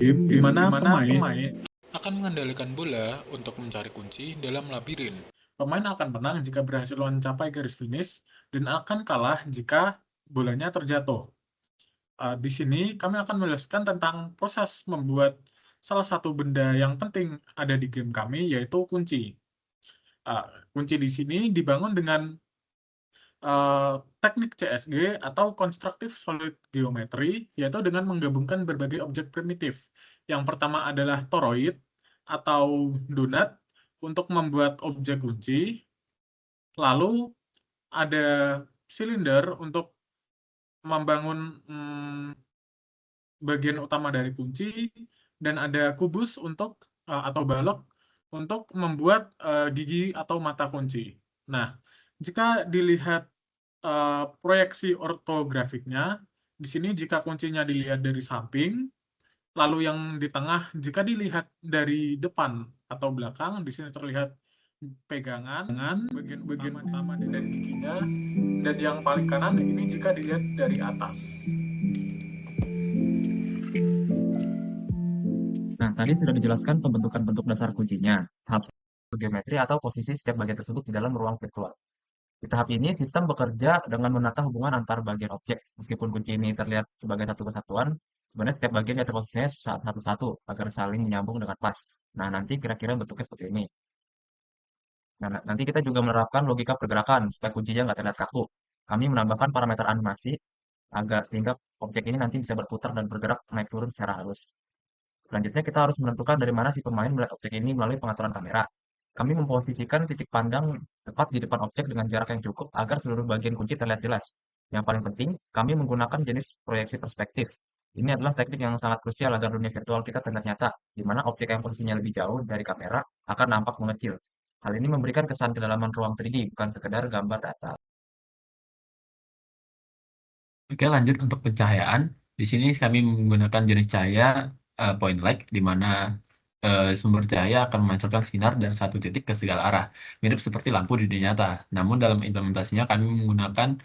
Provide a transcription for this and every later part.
game di mana pemain akan mengendalikan bola untuk mencari kunci dalam labirin. pemain akan menang jika berhasil mencapai garis finish dan akan kalah jika bolanya terjatuh. Di sini kami akan menjelaskan tentang proses membuat salah satu benda yang penting ada di game kami, yaitu kunci. Kunci di sini dibangun dengan teknik CSG atau Constructive Solid Geometry, yaitu dengan menggabungkan berbagai objek primitif. Yang pertama adalah toroid atau donat untuk membuat objek kunci, lalu ada silinder untuk membangun bagian utama dari kunci, dan ada kubus untuk atau balok untuk membuat gigi atau mata kunci. Nah, jika dilihat proyeksi ortografiknya, di sini jika kuncinya dilihat dari samping, lalu yang di tengah jika dilihat dari depan atau belakang, di sini terlihat pegangan, bagian utama dan giginya, dan yang paling kanan ini jika dilihat dari atas. Nah, tadi sudah dijelaskan pembentukan bentuk dasar kuncinya, tahap geometri atau posisi setiap bagian tersebut di dalam ruang virtual. Di tahap ini, sistem bekerja dengan menata hubungan antar bagian objek. Meskipun kunci ini terlihat sebagai satu kesatuan, sebenarnya setiap bagian diatur posisinya satu-satu agar saling menyambung dengan pas. Nah, nanti kira-kira bentuknya seperti ini. Nah, nanti kita juga menerapkan logika pergerakan supaya kuncinya nggak terlihat kaku. Kami menambahkan parameter animasi agar sehingga objek ini nanti bisa berputar dan bergerak naik turun secara halus. Selanjutnya kita harus menentukan dari mana si pemain melihat objek ini melalui pengaturan kamera. Kami memposisikan titik pandang tepat di depan objek dengan jarak yang cukup agar seluruh bagian kunci terlihat jelas. Yang paling penting, kami menggunakan jenis proyeksi perspektif. Ini adalah teknik yang sangat krusial agar dunia virtual kita terlihat nyata, di mana objek yang posisinya lebih jauh dari kamera akan nampak mengecil. Hal ini memberikan kesan kedalaman ruang 3D, bukan sekedar gambar data. Oke, lanjut untuk pencahayaan. Di sini kami menggunakan jenis cahaya point light, di mana sumber cahaya akan memancarkan sinar dari satu titik ke segala arah, mirip seperti lampu di dunia nyata. Namun dalam implementasinya kami menggunakan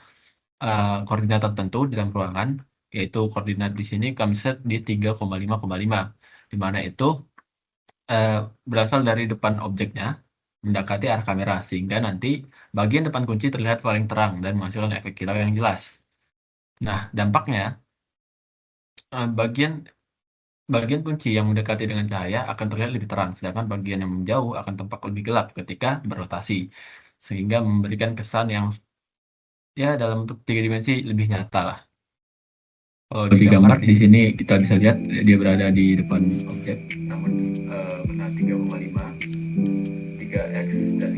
koordinat tertentu di dalam ruangan, yaitu koordinat di sini kami set di 3,5,5, di mana itu berasal dari depan objeknya mendekati arah kamera, sehingga nanti bagian depan kunci terlihat paling terang dan menghasilkan efek kilau yang jelas. Nah, dampaknya bagian kunci yang mendekati dengan cahaya akan terlihat lebih terang, sedangkan bagian yang menjauh akan tampak lebih gelap ketika berrotasi, sehingga memberikan kesan yang ya dalam bentuk 3 dimensi lebih nyata lah. Kalau di gambar di sini kita bisa lihat dia berada di depan objek, namun berat 3,5, 3x dan